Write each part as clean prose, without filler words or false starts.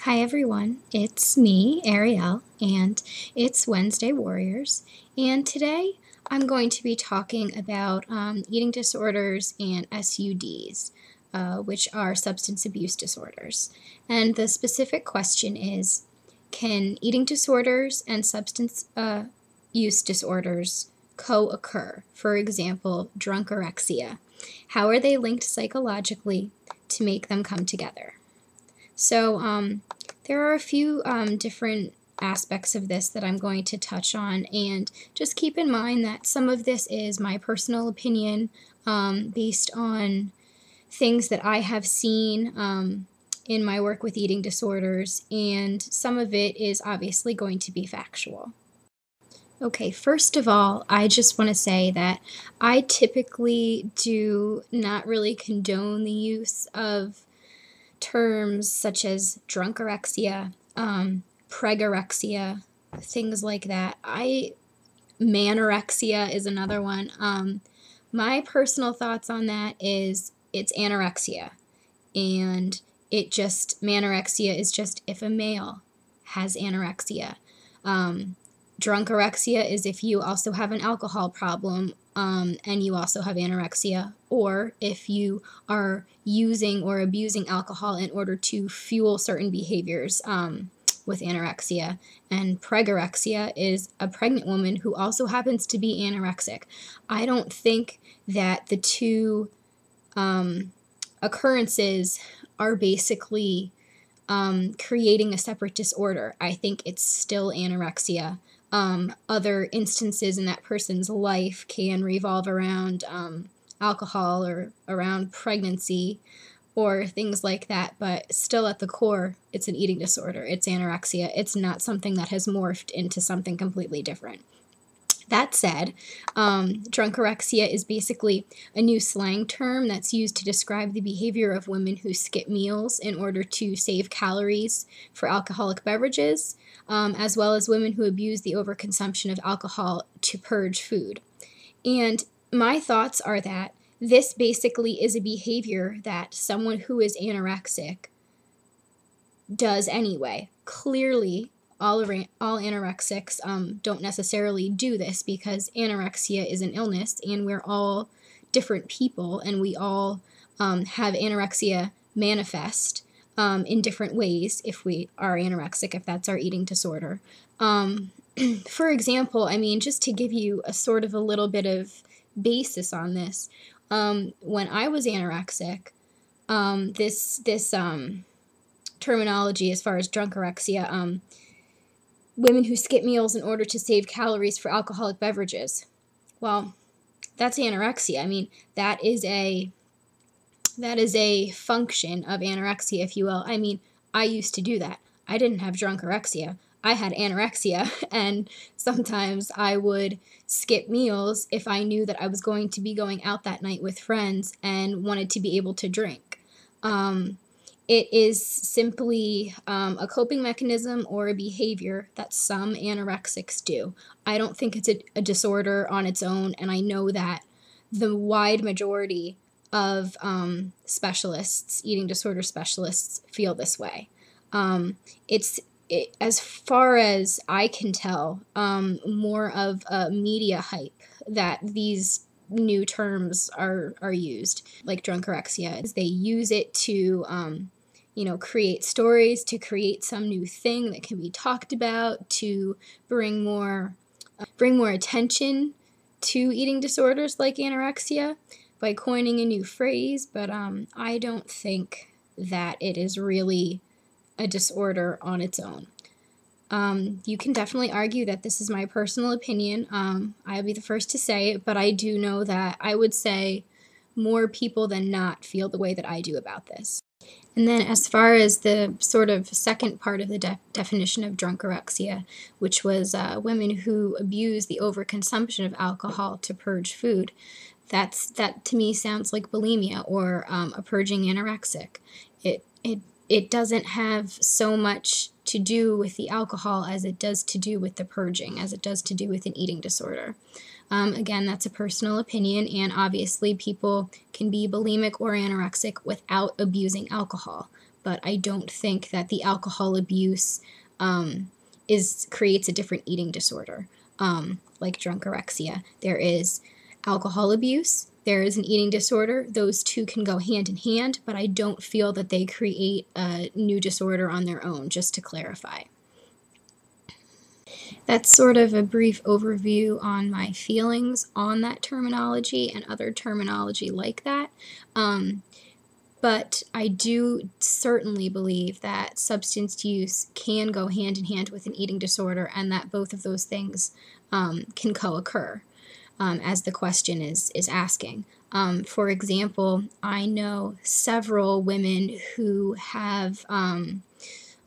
Hi everyone, it's me, Arielle, and it's Wednesday Warriors. And today I'm going to be talking about eating disorders and SUDs, which are substance abuse disorders. And the specific question is, can eating disorders and substance use disorders co-occur? For example, drunkorexia. How are they linked psychologically to make them come together? So there are a few different aspects of this that I'm going to touch on, and just keep in mind that some of this is my personal opinion based on things that I have seen in my work with eating disorders, and some of it is obviously going to be factual. Okay, first of all, I just want to say that I typically do not really condone the use of terms such as drunkorexia, pregorexia, things like that. Manorexia is another one. My personal thoughts on that is it's anorexia, and manorexia is just if a male has anorexia. Drunkorexia is if you also have an alcohol problem and you also have anorexia, or if you are using or abusing alcohol in order to fuel certain behaviors with anorexia. And pregorexia is a pregnant woman who also happens to be anorexic. I don't think that the two occurrences are basically creating a separate disorder. I think it's still anorexia. Other instances in that person's life can revolve around alcohol or around pregnancy or things like that, but still at the core, it's an eating disorder. It's anorexia. It's not something that has morphed into something completely different. That said, drunkorexia is basically a new slang term that's used to describe the behavior of women who skip meals in order to save calories for alcoholic beverages, as well as women who abuse the overconsumption of alcohol to purge food. And my thoughts are that this basically is a behavior that someone who is anorexic does anyway. Clearly, all anorexics don't necessarily do this because anorexia is an illness and we're all different people and we all have anorexia manifest in different ways if we are anorexic, if that's our eating disorder. For example, I mean, just to give you a sort of a little bit of basis on this, when I was anorexic, this terminology as far as drunkorexia, women who skip meals in order to save calories for alcoholic beverages. Well, that's anorexia. I mean, that is a function of anorexia, if you will. I mean, I used to do that. I didn't have drunkorexia. I had anorexia, and sometimes I would skip meals if I knew that I was going to be going out that night with friends and wanted to be able to drink. It is simply a coping mechanism or a behavior that some anorexics do. I don't think it's a disorder on its own, and I know that the wide majority of specialists, eating disorder specialists, feel this way. As far as I can tell, more of a media hype that these new terms are used, like drunkorexia. They use it to create stories, to create some new thing that can be talked about, to bring more attention to eating disorders like anorexia by coining a new phrase, but I don't think that it is really a disorder on its own. You can definitely argue that this is my personal opinion. I'll be the first to say it, but I do know that I would say more people than not feel the way that I do about this. And then as far as the sort of second part of the definition of drunkorexia, which was women who abuse the overconsumption of alcohol to purge food, that to me sounds like bulimia or a purging anorexic. It doesn't have so much to do with the alcohol as it does to do with the purging, as it does to do with an eating disorder. Again, that's a personal opinion, and obviously people can be bulimic or anorexic without abusing alcohol. but I don't think that the alcohol abuse creates a different eating disorder, like drunkorexia. There is alcohol abuse, there is an eating disorder. Those two can go hand in hand, but I don't feel that they create a new disorder on their own, just to clarify. That's sort of a brief overview on my feelings on that terminology and other terminology like that. But I do certainly believe that substance use can go hand in hand with an eating disorder, and that both of those things can co-occur, as the question is asking. For example, I know several women who have a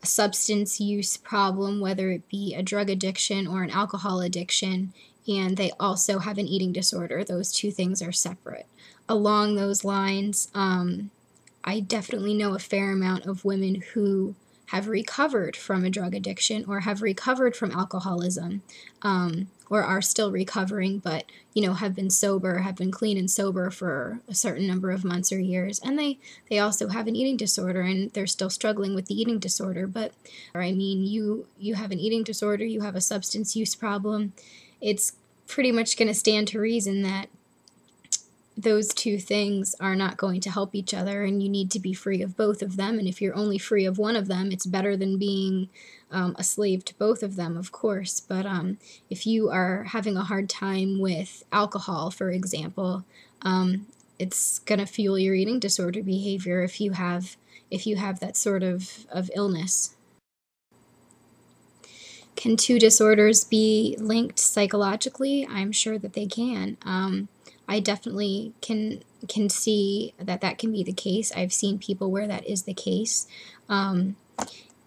substance use problem, whether it be a drug addiction or an alcohol addiction, and they also have an eating disorder. Those two things are separate. Along those lines, I definitely know a fair amount of women who have recovered from a drug addiction or have recovered from alcoholism, or are still recovering, but, have been sober, have been clean and sober for a certain number of months or years. And they also have an eating disorder, and they're still struggling with the eating disorder. But, you have an eating disorder, you have a substance use problem. It's pretty much going to stand to reason that those two things are not going to help each other, and you need to be free of both of them. And if you're only free of one of them, it's better than being a slave to both of them, of course. But if you are having a hard time with alcohol, for example, it's going to fuel your eating disorder behavior if you have that sort of illness. Can two disorders be linked psychologically? I'm sure that they can. I definitely can see that can be the case. I've seen people where that is the case.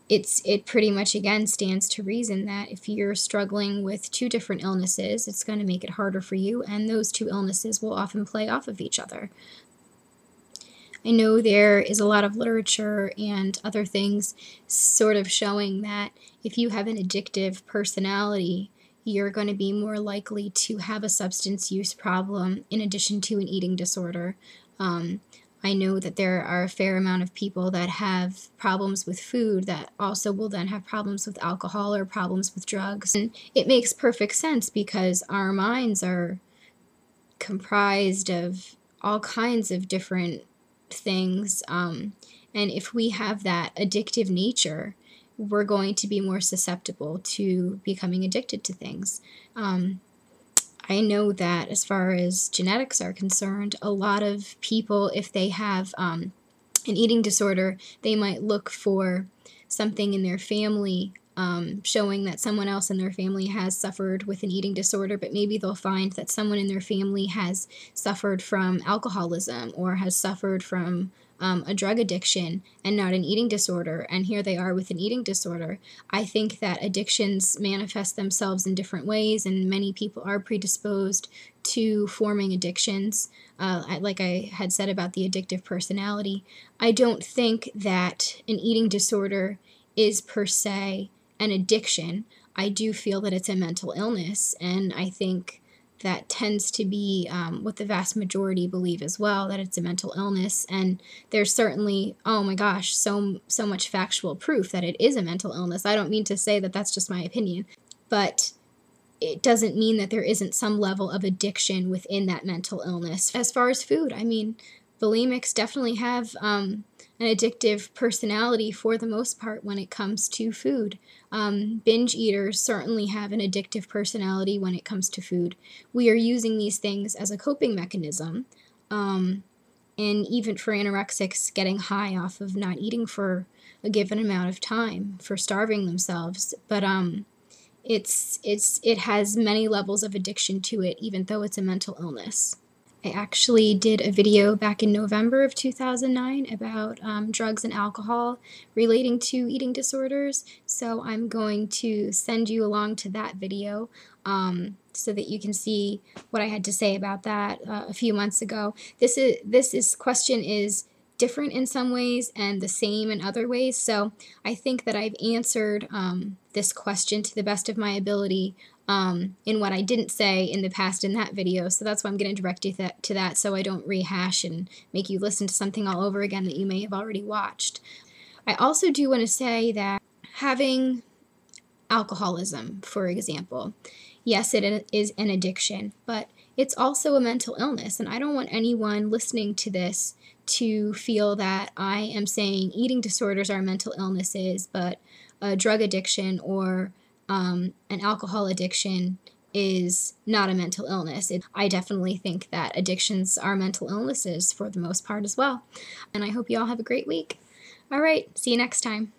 It pretty much, again, stands to reason that if you're struggling with two different illnesses, it's going to make it harder for you, and those two illnesses will often play off of each other. I know there is a lot of literature and other things sort of showing that if you have an addictive personality, you're going to be more likely to have a substance use problem in addition to an eating disorder. I know that there are a fair amount of people that have problems with food that also will then have problems with alcohol or problems with drugs. And it makes perfect sense because our minds are comprised of all kinds of different things. And if we have that addictive nature, we're going to be more susceptible to becoming addicted to things. I know that as far as genetics are concerned, a lot of people, if they have an eating disorder, they might look for something in their family showing that someone else in their family has suffered with an eating disorder, but maybe they'll find that someone in their family has suffered from alcoholism or has suffered from a drug addiction and not an eating disorder, and here they are with an eating disorder. I think that addictions manifest themselves in different ways, and many people are predisposed to forming addictions. Like I had said about the addictive personality, I don't think that an eating disorder is per se an addiction. I do feel that it's a mental illness, and I think that tends to be what the vast majority believe as well, that it's a mental illness. And there's certainly, oh my gosh, so much factual proof that it is a mental illness. I don't mean to say that that's just my opinion, but it doesn't mean that there isn't some level of addiction within that mental illness. As far as food, bulimics definitely have an addictive personality for the most part when it comes to food. Binge eaters certainly have an addictive personality when it comes to food. We are using these things as a coping mechanism, and even for anorexics, getting high off of not eating for a given amount of time, for starving themselves. But it has many levels of addiction to it, even though it's a mental illness. I actually did a video back in November of 2009 about drugs and alcohol relating to eating disorders, so I'm going to send you along to that video so that you can see what I had to say about that a few months ago. This question is different in some ways and the same in other ways, so I think that I've answered this question to the best of my ability in what I didn't say in the past in that video, so that's why I'm going to direct you to that so I don't rehash and make you listen to something all over again that you may have already watched. I also do want to say that having alcoholism, for example, yes, it is an addiction, but it's also a mental illness. And I don't want anyone listening to this to feel that I am saying eating disorders are mental illnesses, but a drug addiction or an alcohol addiction is not a mental illness. I definitely think that addictions are mental illnesses for the most part as well. And I hope you all have a great week. All right, see you next time.